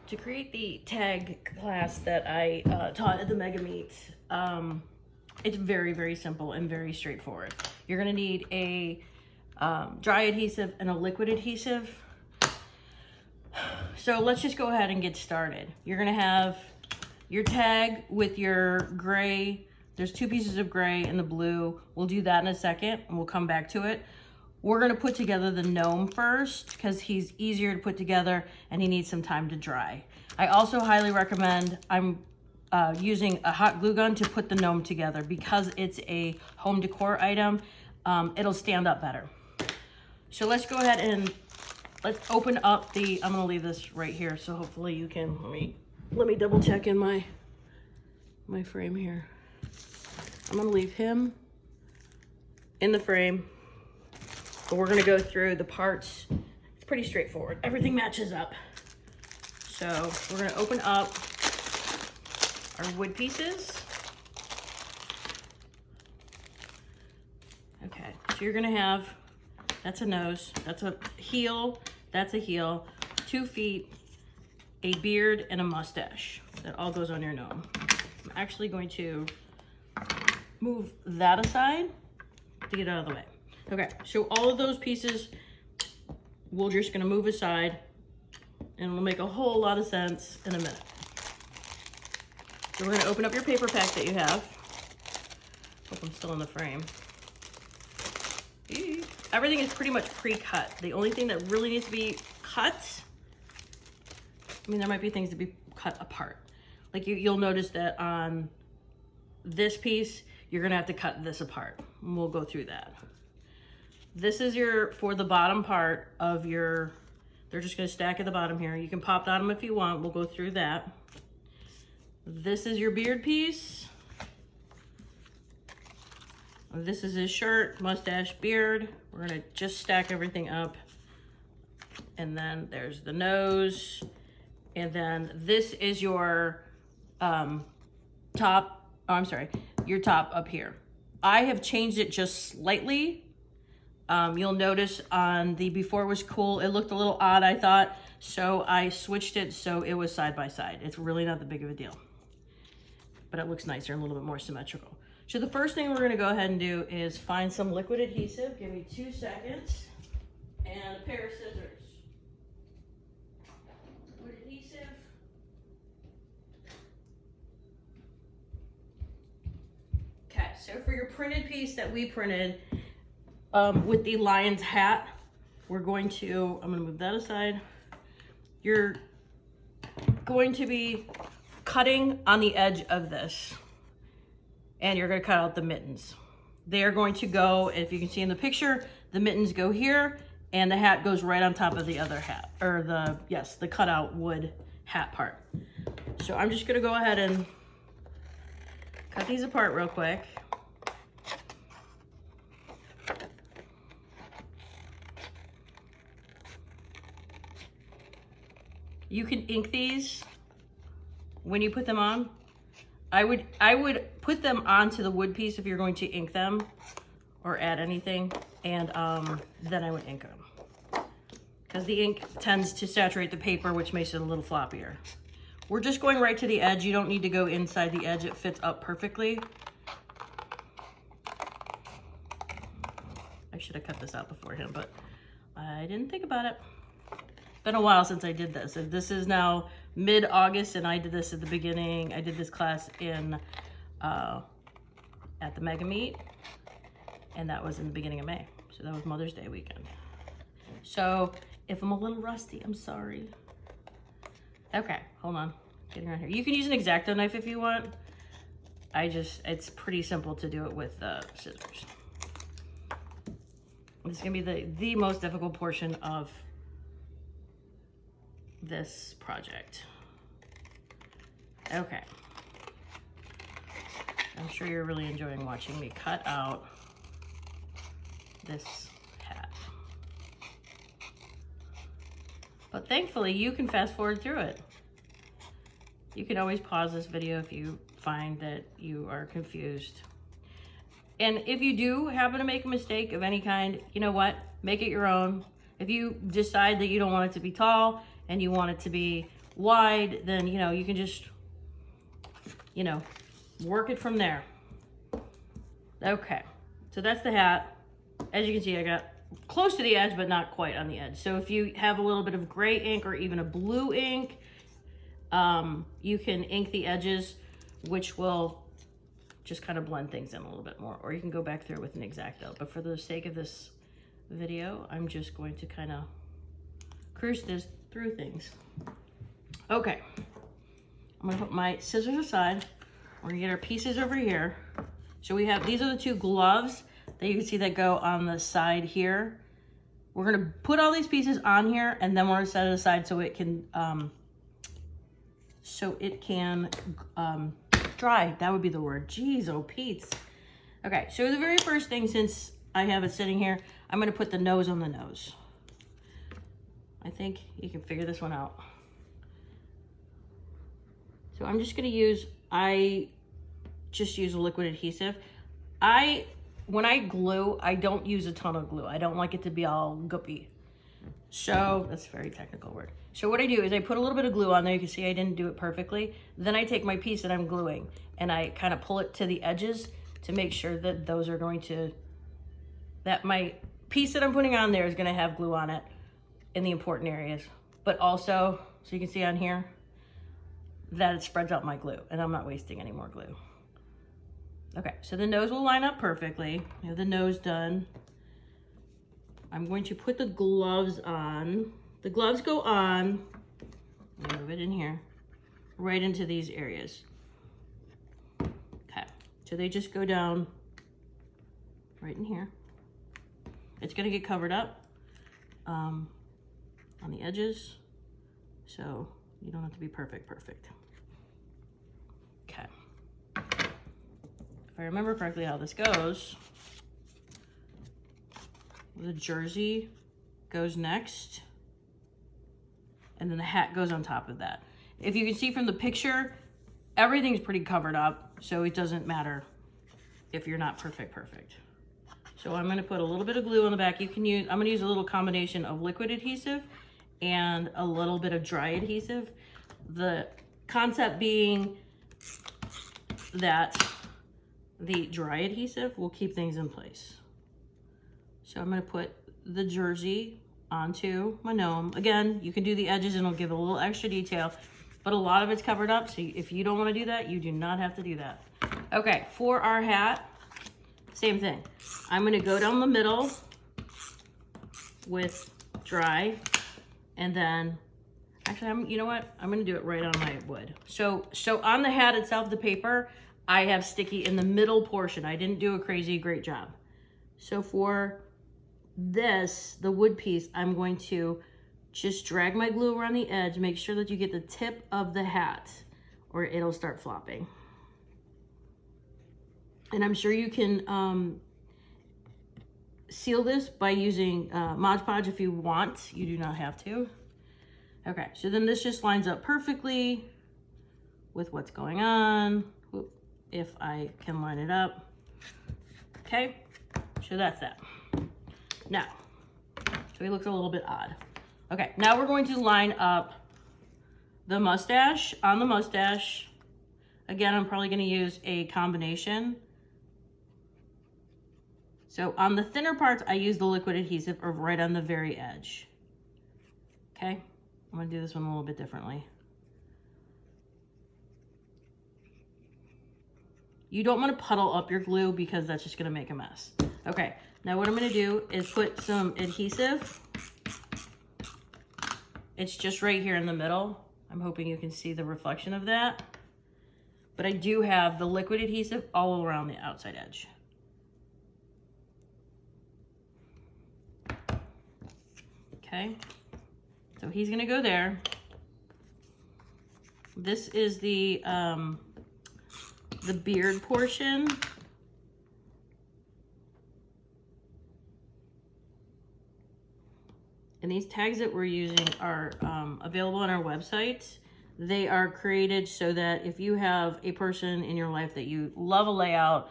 To create the tag class that I taught at the MegaMeet, it's very, very simple and very straightforward. You're gonna need a dry adhesive and a liquid adhesive. So let's just go ahead and get started. You're gonna have your tag with your gray. There's 2 pieces of gray and the blue. We'll do that in a second and we'll come back to it. We're gonna put together the gnome first because he's easier to put together and he needs some time to dry. I also highly recommend, I'm using a hot glue gun to put the gnome together because it's a home decor item. It'll stand up better. So let's go ahead and let's open up the, I'm gonna leave this right here so hopefully you can, let me double check in my frame here. I'm gonna leave him in the frame. But we're gonna go through the parts. It's pretty straightforward. Everything matches up. So we're gonna open up our wood pieces. Okay, so you're gonna have, that's a nose, that's a heel, that's a heel, 2 feet, a beard, and a mustache. That all goes on your gnome. I'm actually going to move that aside to get out of the way. Okay, so all of those pieces, we're just gonna move aside and we'll make a whole lot of sense in a minute. So we're gonna open up your paper pack that you have. Hope I'm still in the frame. Everything is pretty much pre-cut. The only thing that really needs to be cut, I mean, there might be things to be cut apart. Like you'll notice that on this piece, you're gonna have to cut this apart. And we'll go through that. This is for the bottom part of your, they're just gonna stack at the bottom here. You can pop on them if you want. We'll go through that. This is your beard piece. This is his shirt, mustache, beard. We're gonna just stack everything up. And then there's the nose. And then this is your top, oh, I'm sorry, your top up here. I have changed it just slightly. You'll notice on the before was cool, it looked a little odd, I thought, so I switched it so it was side by side. It's really not that big of a deal, but it looks nicer and a little bit more symmetrical. So the first thing we're gonna go ahead and do is find some liquid adhesive. Give me 2 seconds, and a pair of scissors. Liquid adhesive. Okay, so for your printed piece that we printed, with the lion's hat, we're going to, I'm gonna move that aside. You're going to be cutting on the edge of this and you're gonna cut out the mittens. They are going to go, if you can see in the picture, the mittens go here and the hat goes right on top of the other hat, or the cutout wood hat part. So I'm just gonna go ahead and cut these apart real quick. You can ink these when you put them on. I would put them onto the wood piece if you're going to ink them or add anything, and then I would ink them. Because the ink tends to saturate the paper, which makes it a little floppier. We're just going right to the edge. You don't need to go inside the edge. It fits up perfectly. I should have cut this out beforehand, but I didn't think about it. Been a while since I did this. And this is now mid-August, and I did this at the beginning. I did this class in at the MegaMeet, and that was in the beginning of May. So that was Mother's Day weekend. So if I'm a little rusty, I'm sorry. Okay, hold on. Getting around here. You can use an X-Acto knife if you want. It's pretty simple to do it with scissors. This is gonna be the most difficult portion of this project. Okay. I'm sure you're really enjoying watching me cut out this hat. But thankfully, you can fast forward through it. You can always pause this video if you find that you are confused. And if you do happen to make a mistake of any kind, you know what? Make it your own. If you decide that you don't want it to be tall and you want it to be wide, then, you know, you can just, you know, work it from there. Okay, so that's the hat. As you can see, I got close to the edge, but not quite on the edge. So if you have a little bit of gray ink or even a blue ink, you can ink the edges, which will just kind of blend things in a little bit more, or you can go back through with an X-Acto. But for the sake of this video, I'm just going to kind of cruise this through things. Okay, I'm gonna put my scissors aside. We're gonna get our pieces over here. So we have, these are the two gloves that you can see that go on the side here. We're gonna put all these pieces on here, and then we're gonna set it aside so it can dry. That would be the word. Jeez, oh Pete's. Okay, so the very first thing, since I have it sitting here, I'm gonna put the nose on the nose. I think you can figure this one out. So I'm just gonna use, I just use a liquid adhesive. When I glue, I don't use a ton of glue. I don't like it to be all goopy. So that's a very technical word. So what I do is I put a little bit of glue on there. You can see I didn't do it perfectly. Then I take my piece that I'm gluing and I kind of pull it to the edges to make sure that those are going to, that my piece that I'm putting on there is gonna have glue on it in the important areas. But also, so you can see on here, that it spreads out my glue and I'm not wasting any more glue. Okay, so the nose will line up perfectly. I have the nose done. I'm going to put the gloves on. The gloves go on, let me move it in here, right into these areas. Okay, so they just go down right in here. It's gonna get covered up on the edges, so you don't have to be perfect. Okay. If I remember correctly how this goes, the jersey goes next, and then the hat goes on top of that. If you can see from the picture, everything's pretty covered up, so it doesn't matter if you're not perfect. So I'm gonna put a little bit of glue on the back. I'm gonna use a little combination of liquid adhesive and a little bit of dry adhesive. The concept being that the dry adhesive will keep things in place. So I'm gonna put the jersey onto my gnome. Again, you can do the edges and it'll give a little extra detail, but a lot of it's covered up, so if you don't wanna do that, you do not have to do that. Okay, for our hat, same thing. I'm gonna go down the middle with dry, and then, actually, you know what? I'm gonna do it right on my wood. So on the hat itself, the paper, I have sticky in the middle portion. I didn't do a crazy great job. So for this, the wood piece, I'm going to just drag my glue around the edge, make sure that you get the tip of the hat or it'll start flopping. And I'm sure you can seal this by using Mod Podge if you want. You do not have to. Okay, so then this just lines up perfectly with what's going on. If I can line it up. Okay, so that's that. Now, so he looks a little bit odd. Okay, now we're going to line up the mustache. On the mustache, again, I'm probably gonna use a combination. So on the thinner parts, I use the liquid adhesive or right on the very edge. Okay, I'm gonna do this one a little bit differently. You don't want to puddle up your glue because that's just going to make a mess. Okay, now what I'm going to do is put some adhesive. It's just right here in the middle. I'm hoping you can see the reflection of that. But I do have the liquid adhesive all around the outside edge. Okay, so he's going to go there. This is the beard portion. And these tags that we're using are available on our website. They are created so that if you have a person in your life that you love a layout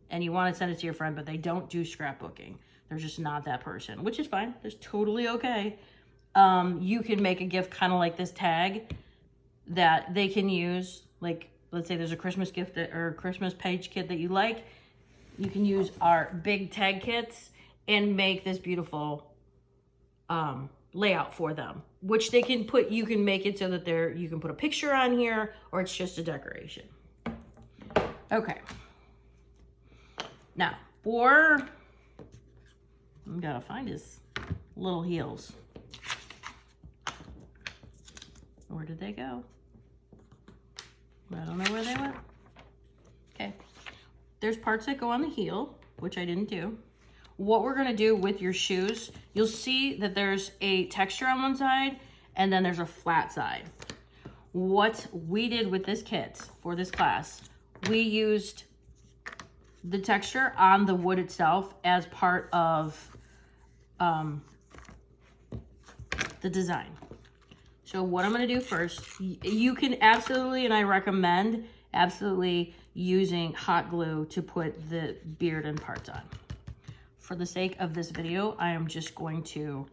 and you want to send it to your friend, but they don't do scrapbooking, they're just not that person, which is fine. That's totally okay. You can make a gift kind of like this tag that they can use. Like, let's say there's a Christmas gift or a Christmas page kit that you like. You can use our big tag kits and make this beautiful layout for them, which they can put, you can make it so that you can put a picture on here, or it's just a decoration. Okay. Now, I'm gotta find his little heels. Where did they go? I don't know where they went. Okay. There's parts that go on the heel, which I didn't do. What we're gonna do with your shoes, you'll see that there's a texture on one side and then there's a flat side. What we did with this kit for this class, we used the texture on the wood itself as part of the design. So what I'm gonna do first, you can absolutely, and I recommend absolutely using hot glue to put the beard and parts on. For the sake of this video, I am just going to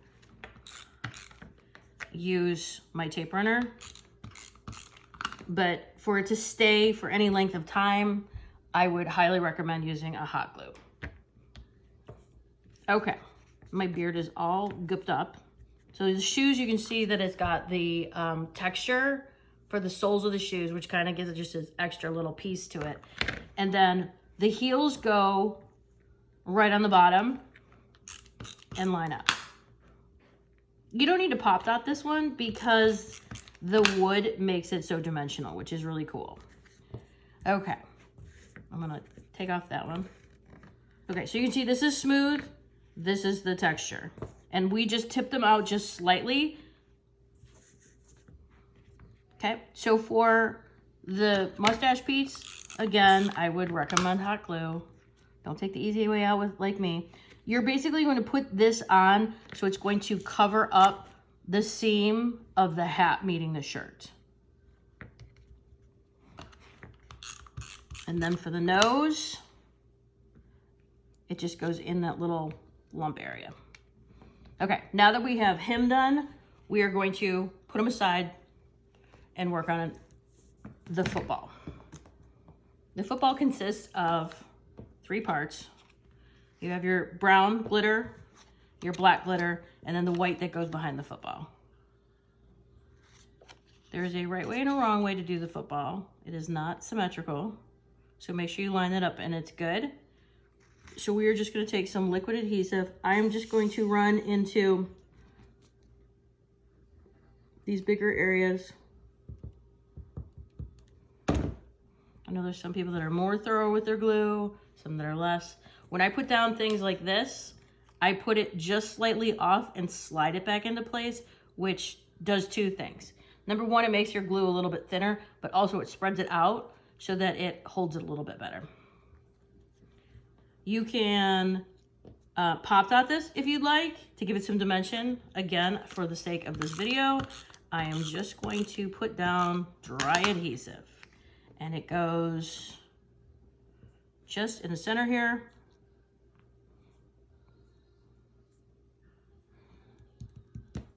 use my tape runner, but for it to stay for any length of time, I would highly recommend using a hot glue. Okay, my beard is all gooped up. So the shoes, you can see that it's got the texture for the soles of the shoes, which kind of gives it just an extra little piece to it. And then the heels go right on the bottom and line up. You don't need to pop dot this one because the wood makes it so dimensional, which is really cool. Okay, I'm gonna take off that one. Okay, so you can see this is smooth, this is the texture. And we just tipped them out just slightly. Okay, so for the mustache piece, again, I would recommend hot glue. Don't take the easy way out with like me. You're basically going to put this on, so it's going to cover up the seam of the hat meeting the shirt. And then for the nose, it just goes in that little lump area. Okay, now that we have him done, we are going to put him aside and work on the football. The football consists of 3 parts. You have your brown glitter, your black glitter, and then the white that goes behind the football. There is a right way and a wrong way to do the football. It is not symmetrical, so make sure you line it up and it's good. So we are just going to take some liquid adhesive. I am just going to run into these bigger areas. I know there's some people that are more thorough with their glue, some that are less. When I put down things like this, I put it just slightly off and slide it back into place, which does 2 things. Number 1, it makes your glue a little bit thinner, but also it spreads it out so that it holds it a little bit better. You can pop dot this if you'd like to give it some dimension. Again, for the sake of this video, I am just going to put down dry adhesive. And it goes just in the center here.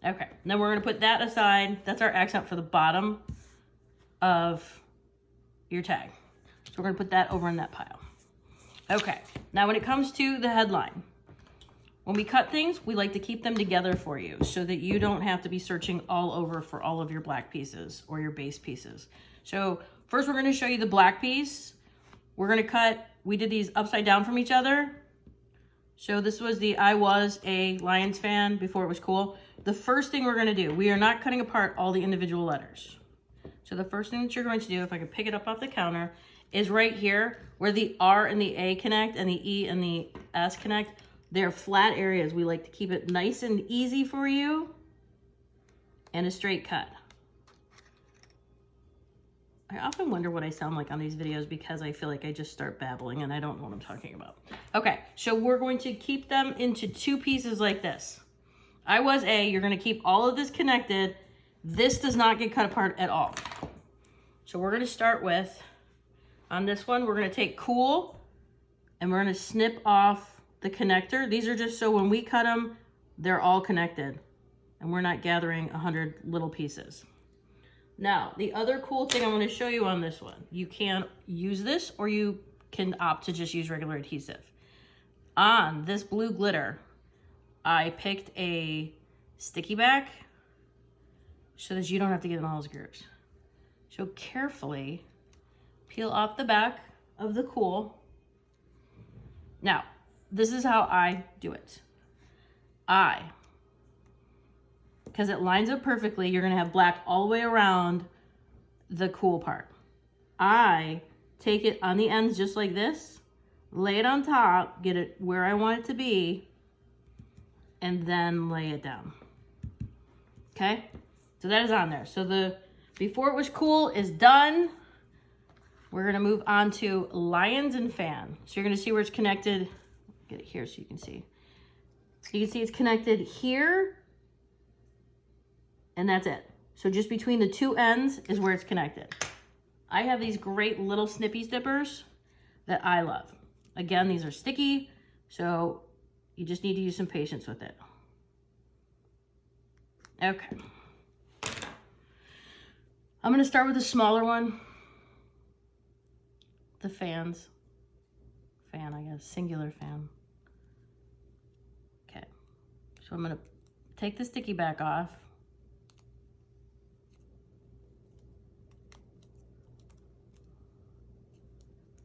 Okay, then we're gonna put that aside. That's our accent for the bottom of your tag. So we're gonna put that over in that pile. Okay, now when it comes to the headline, when we cut things, we like to keep them together for you so that you don't have to be searching all over for all of your black pieces or your base pieces. So first we're gonna show you the black piece. We're gonna cut, we did these upside down from each other. So this was the I was a Lions fan before it was cool. The first thing we're gonna do, we are not cutting apart all the individual letters. So the first thing that you're going to do, if I can pick it up off the counter, is right here where the R and the A connect and the E and the S connect. They're flat areas. We like to keep it nice and easy for you and a straight cut. I often wonder what I sound like on these videos because I feel like I just start babbling and I don't know what I'm talking about. Okay, so we're going to keep them into 2 pieces like this. I was A, you're gonna keep all of this connected. This does not get cut apart at all. So we're gonna start with, on this one, we're gonna take cool and we're gonna snip off the connector. These are just so when we cut them, they're all connected and we're not gathering 100 little pieces. Now, the other cool thing I'm going to show you on this one, you can use this or you can opt to just use regular adhesive. On this blue glitter, I picked a sticky back so that you don't have to get in all those grooves. So carefully peel off the back of the cool. Now, this is how I do it. Because it lines up perfectly, you're gonna have black all the way around the cool part. I take it on the ends just like this, lay it on top, get it where I want it to be, and then lay it down. Okay, so that is on there. So the before it was cool is done. We're gonna move on to lions and fan. So you're gonna see where it's connected. Get it here so you can see. So you can see it's connected here, and that's it. So just between the two ends is where it's connected. I have these great little snippy stippers that I love. Again, these are sticky, so you just need to use some patience with it. Okay. I'm gonna start with the smaller one. The fan, I guess, singular fan. Okay, so I'm gonna take the sticky back off.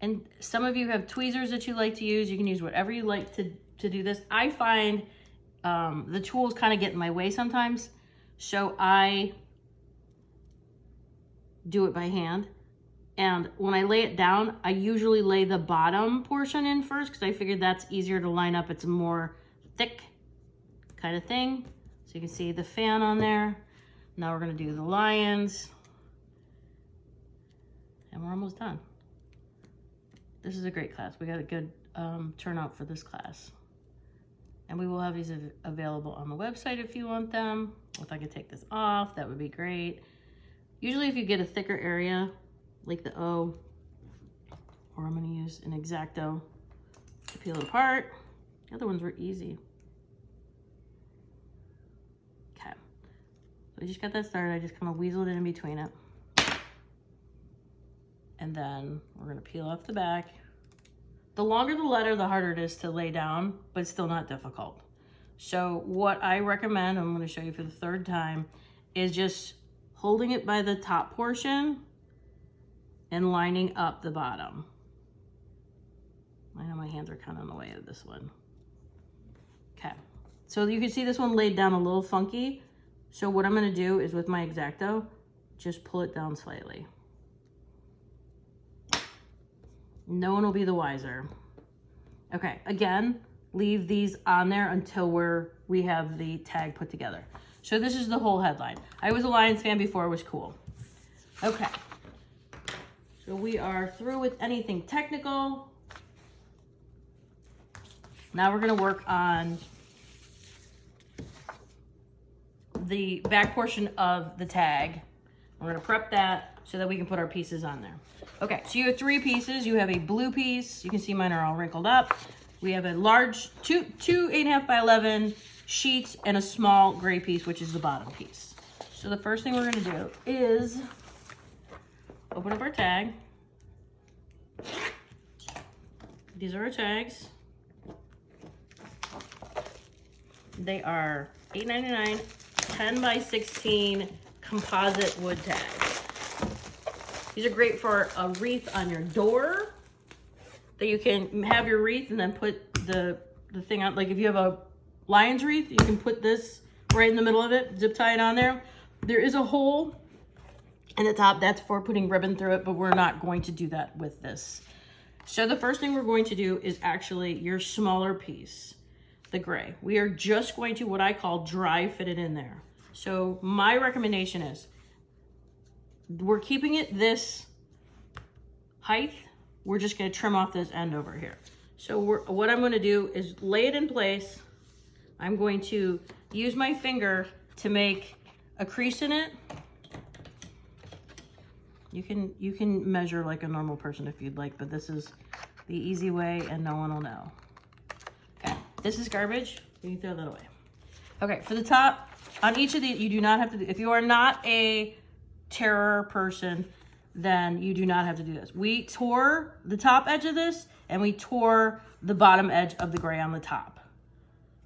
And some of you have tweezers that you like to use. You can use whatever you like to do this. I find the tools kind of get in my way sometimes, so I do it by hand. And when I lay it down, I usually lay the bottom portion in first because I figured that's easier to line up. It's a more thick kind of thing. So you can see the fan on there. Now we're gonna do the lions. And we're almost done. This is a great class. We got a good turnout for this class. And we will have these available on the website if you want them. If I could take this off, that would be great. Usually if you get a thicker area, like the O, or I'm gonna use an X-Acto to peel it apart. The other ones were easy. Okay, so I just got that started. I just kind of weaseled it in between it. And then we're gonna peel off the back. The longer the letter, the harder it is to lay down, but it's still not difficult. So what I recommend, I'm gonna show you for the third time, is just holding it by the top portion and lining up the bottom. I know my hands are kind of in the way of this one. Okay, so you can see this one laid down a little funky. So what I'm gonna do is with my X-Acto, just pull it down slightly. No one will be the wiser. Okay, again, leave these on there until we have the tag put together. So this is the whole headline. I was a Lions fan before it was cool. Okay. So we are through with anything technical. Now we're gonna work on the back portion of the tag. We're gonna prep that so that we can put our pieces on there. Okay, so you have 3 pieces. You have a blue piece. You can see mine are all wrinkled up. We have a large, two 8.5 by 11 sheets and a small gray piece, which is the bottom piece. So the first thing we're gonna do is open up our tag. These are our tags. They are $8.99, 10 by 16 composite wood tags. These are great for a wreath on your door, that you can have your wreath and then put the thing on. Like if you have a lion's wreath, you can put this right in the middle of it, zip tie it on there. There is a hole in the top, that's for putting ribbon through it, but we're not going to do that with this. So the first thing we're going to do is actually your smaller piece, the gray. We are just going to, what I call, dry fit it in there. So my recommendation is, we're keeping it this height. We're just gonna trim off this end over here. So what I'm gonna do is lay it in place. I'm going to use my finger to make a crease in it. You can measure like a normal person if you'd like, but this is the easy way and no one will know. Okay, this is garbage. You can throw that away. Okay, for the top, on each of these, you do not have to do, if you are not a terror person, then you do not have to do this. We tore the top edge of this and we tore the bottom edge of the gray on the top.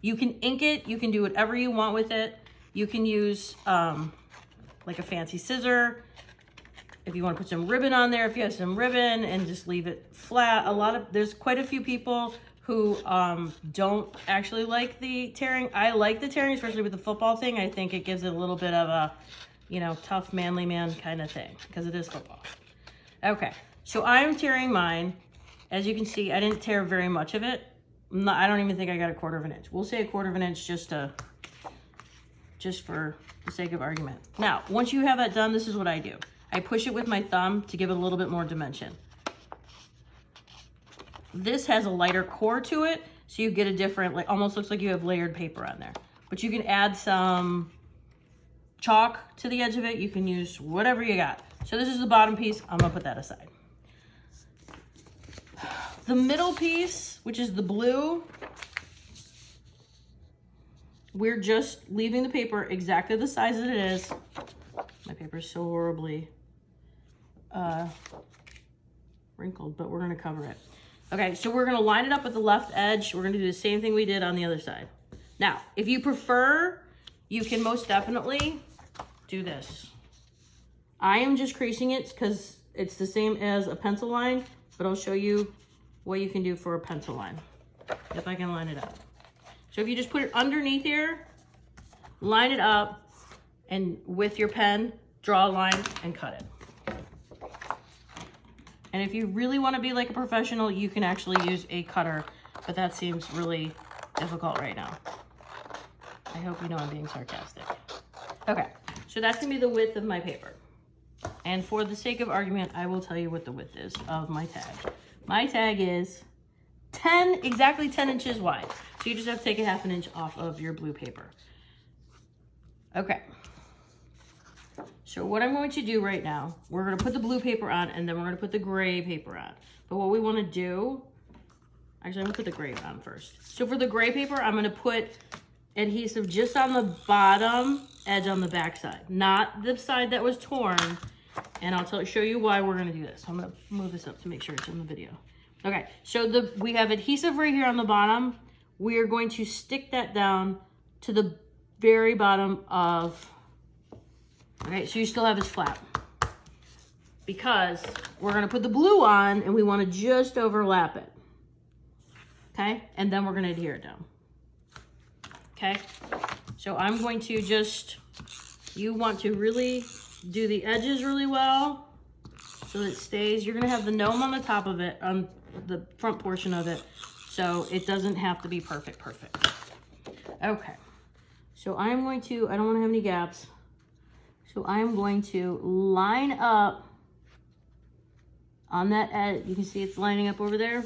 You can ink it, you can do whatever you want with it. You can use like a fancy scissor. If you want to put some ribbon on there, if you have some ribbon, and just leave it flat. There's quite a few people who don't actually like the tearing. I like the tearing, especially with the football thing. I think it gives it a little bit of a, you know, tough manly man kind of thing, because it is football. Okay, so I'm tearing mine. As you can see, I didn't tear very much of it. I don't even think I got 1/4 of an inch. We'll say 1/4 of an inch just for the sake of argument. Now, once you have that done, this is what I do. I push it with my thumb to give it a little bit more dimension. This has a lighter core to it, so you get a different, like, almost looks like you have layered paper on there. But you can add some chalk to the edge of it. You can use whatever you got. So this is the bottom piece. I'm gonna put that aside. The middle piece, which is the blue, we're just leaving the paper exactly the size that it is. My paper is so horribly wrinkled, but we're gonna cover it. Okay, so we're gonna line it up with the left edge. We're gonna do the same thing we did on the other side. Now, if you prefer, you can most definitely do this. I am just creasing it because it's the same as a pencil line, but I'll show you what you can do for a pencil line, if I can line it up. So if you just put it underneath here, line it up, and with your pen, draw a line and cut it. And if you really want to be like a professional, you can actually use a cutter, but that seems really difficult right now. I hope you know I'm being sarcastic. Okay, so that's gonna be the width of my paper. And for the sake of argument, I will tell you what the width is of my tag. My tag is exactly 10 inches wide. So you just have to take a 1/2 inch off of your blue paper. Okay. So what I'm going to do right now, we're gonna put the blue paper on and then we're gonna put the gray paper on. But what we wanna do, actually I'm gonna put the gray on first. So for the gray paper, I'm gonna put adhesive just on the bottom edge on the back side, not the side that was torn. And I'll show you why we're gonna do this. I'm gonna move this up to make sure it's in the video. Okay, so we have adhesive right here on the bottom. We are going to stick that down to the very bottom of, okay, so you still have this flap. Because we're gonna put the blue on and we wanna just overlap it. Okay, and then we're gonna adhere it down. Okay, so I'm going to you want to really do the edges really well so that it stays. You're gonna have the gnome on the top of it, on the front portion of it, so it doesn't have to be perfect. Okay, so I don't want to have any gaps. So I'm going to line up on that edge. You can see it's lining up over there.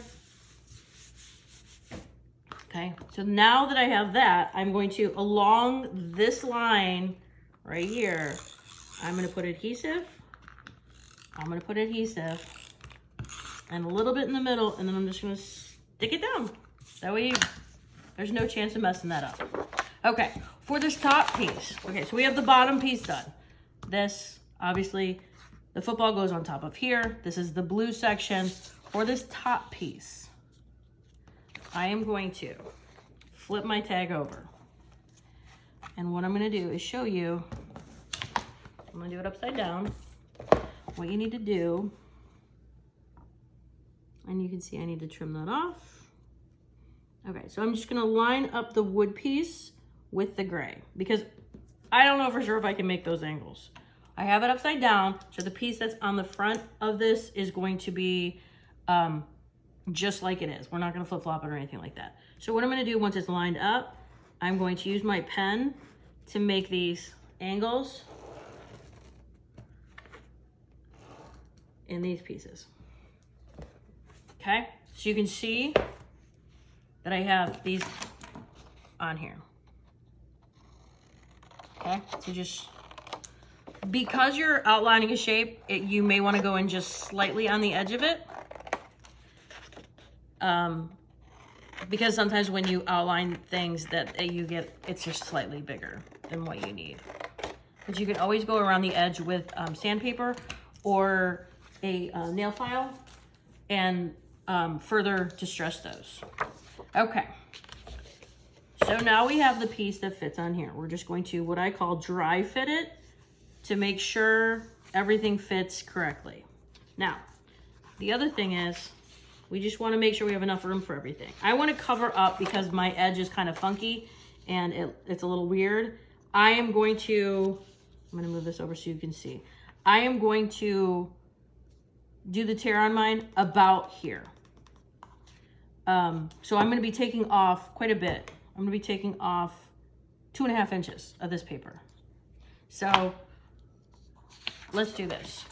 Okay, so now that I have that, I'm going to, along this line right here, I'm gonna put adhesive. And a little bit in the middle, and then I'm just gonna stick it down. That way there's no chance of messing that up. Okay, for this top piece, okay, so we have the bottom piece done. This, obviously, the football goes on top of here. This is the blue section. For this top piece, I am going to flip my tag over. And what I'm gonna do is show you, I'm gonna do it upside down, what you need to do. And you can see I need to trim that off. Okay, so I'm just gonna line up the wood piece with the gray, because I don't know for sure if I can make those angles. I have it upside down, so the piece that's on the front of this is going to be just like it is. We're not gonna flip-flop it or anything like that. So what I'm gonna do once it's lined up, I'm going to use my pen to make these angles in these pieces. Okay, so you can see that I have these on here. Okay, so just, because you're outlining a shape, you may want to go in just slightly on the edge of it. Because sometimes when you outline things that you get, it's just slightly bigger than what you need. but you can always go around the edge with sandpaper or a nail file and further distress those. Okay. So now we have the piece that fits on here. We're just going to, what I call, dry fit it to make sure everything fits correctly. Now, the other thing is, we just want to make sure we have enough room for everything. I want to cover up because my edge is kind of funky and it's a little weird. I'm going to move this over so you can see. I am going to do the tear on mine about here. So I'm going to be taking off quite a bit. I'm going to be taking off 2.5 inches of this paper. So let's do this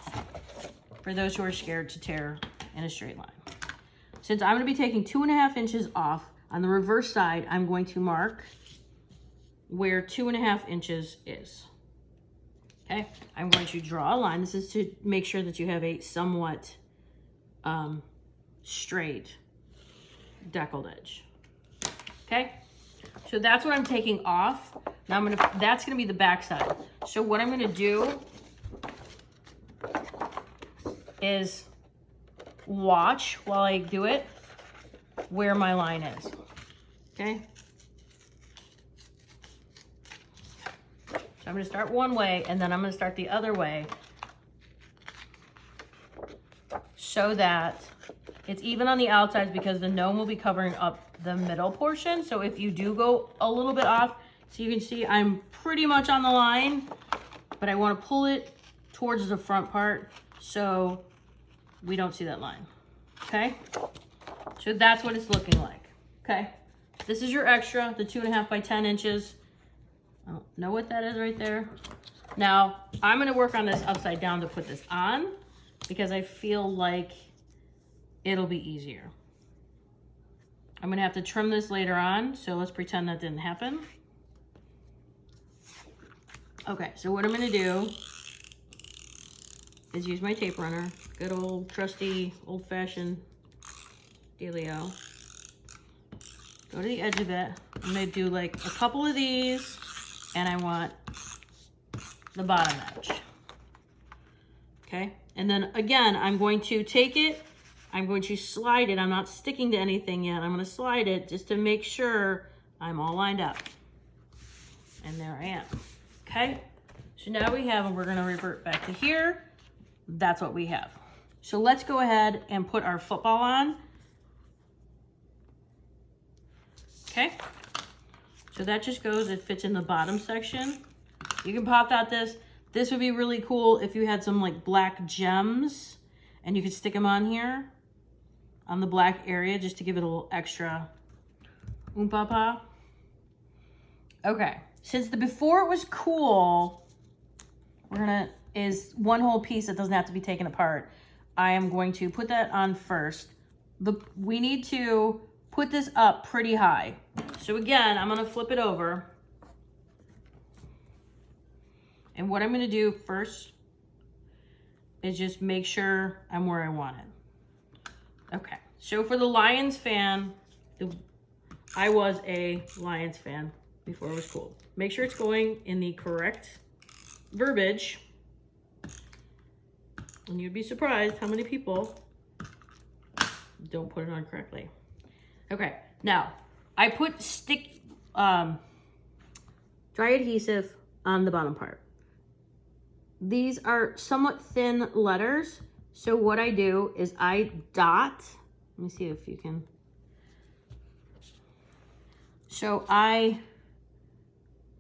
for those who are scared to tear in a straight line. Since I'm going to be taking 2.5 inches off, on the reverse side, I'm going to mark where 2.5 inches is. Okay, I'm going to draw a line. This is to make sure that you have a somewhat straight deckled edge. Okay, so that's what I'm taking off. Now that's gonna be the back side. So what I'm gonna do is watch while I do it where my line is. Okay. So I'm gonna start one way and then I'm gonna start the other way so that it's even on the outsides, because the gnome will be covering up the middle portion. So if you do go a little bit off, so you can see I'm pretty much on the line, but I want to pull it towards the front part so we don't see that line. Okay, so that's what it's looking like. Okay, this is your extra, the 2.5 by 10 inches. I don't know what that is right there. Now I'm going to work on this upside down to put this on because I feel like it'll be easier. I'm gonna have to trim this later on, so let's pretend that didn't happen. Okay, so what I'm gonna do is use my tape runner, good old trusty, old-fashioned dealio. Go to the edge of it. I'm gonna do like a couple of these, and I want the bottom edge. Okay, and then again, I'm going to take it, I'm going to slide it. I'm not sticking to anything yet. I'm going to slide it just to make sure I'm all lined up. And there I am. Okay. So now we have, and we're going to revert back to here. That's what we have. So let's go ahead and put our football on. Okay. So that just goes, it fits in the bottom section. You can pop out this. This would be really cool if you had some like black gems and you could stick them on here, on the black area, just to give it a little extra oompah. Okay, since the before it was cool, is one whole piece that doesn't have to be taken apart. I am going to put that on first. We need to put this up pretty high. So again, I'm gonna flip it over. And what I'm gonna do first is just make sure I'm where I want it. Okay, so for the Lions fan, I was a Lions fan before it was cool. Make sure it's going in the correct verbiage. And you'd be surprised how many people don't put it on correctly. Okay, now I put dry adhesive on the bottom part. These are somewhat thin letters. So what I do is I dot, let me see if you can. So I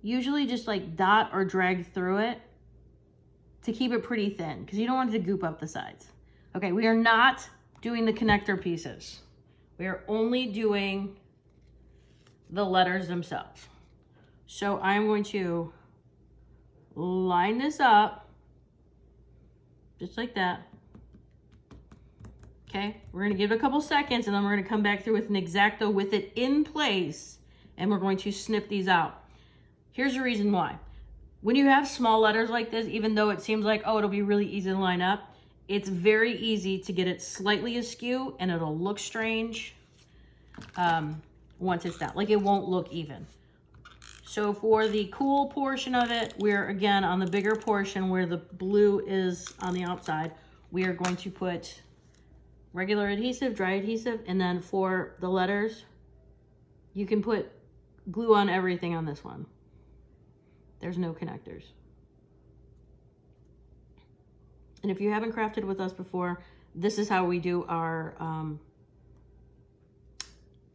usually just like dot or drag through it to keep it pretty thin because you don't want it to goop up the sides. Okay, we are not doing the connector pieces. We are only doing the letters themselves. So I'm going to line this up just like that. Okay, we're gonna give it a couple seconds and then we're gonna come back through with an X-Acto with it in place and we're going to snip these out. Here's the reason why. When you have small letters like this, even though it seems like, oh, it'll be really easy to line up, it's very easy to get it slightly askew and it'll look strange once it's done. Like it won't look even. So for the cool portion of it, we're again on the bigger portion where the blue is on the outside. We are going to put regular adhesive, dry adhesive, and then for the letters, you can put glue on everything on this one. There's no connectors. And if you haven't crafted with us before, this is how we do our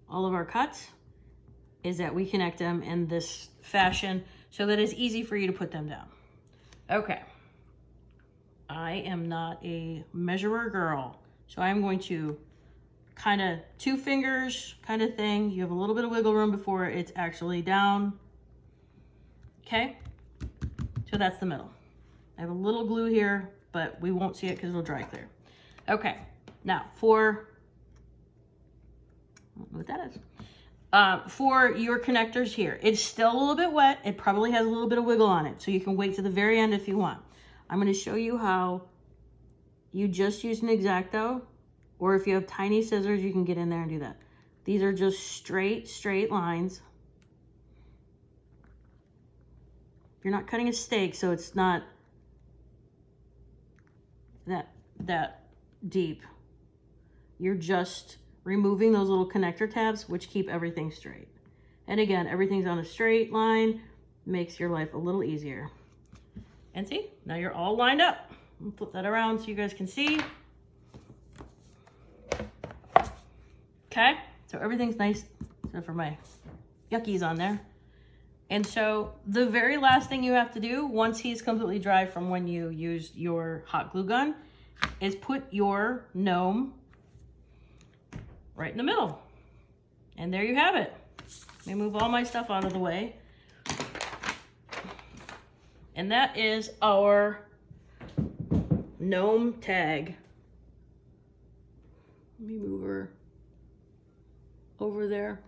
all of our cuts, is that we connect them in this fashion so that it's easy for you to put them down. Okay. I am not a measurer girl, so I'm going to kind of 2 fingers kind of thing. You have a little bit of wiggle room before it's actually down. Okay, so that's the middle. I have a little glue here, but we won't see it because it'll dry clear. Okay, now for, I don't know what that is. For your connectors here, it's still a little bit wet. It probably has a little bit of wiggle on it, so you can wait to the very end if you want. I'm going to show you how you just use an X-Acto, or if you have tiny scissors, you can get in there and do that. These are just straight lines. You're not cutting a steak, so it's not that deep. You're just removing those little connector tabs, which keep everything straight. And again, everything's on a straight line, makes your life a little easier. And see, now you're all lined up. I'll flip that around so you guys can see. Okay, so everything's nice, except for my yuckies on there. And so the very last thing you have to do, once he's completely dry from when you used your hot glue gun, is put your gnome right in the middle. And there you have it. Let me move all my stuff out of the way. And that is our gnome tag. Let me move her over there.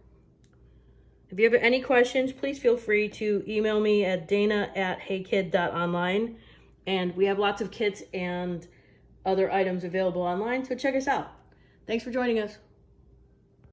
If you have any questions, please feel free to email me at dana@heykid.online. And we have lots of kits and other items available online, so check us out. Thanks for joining us.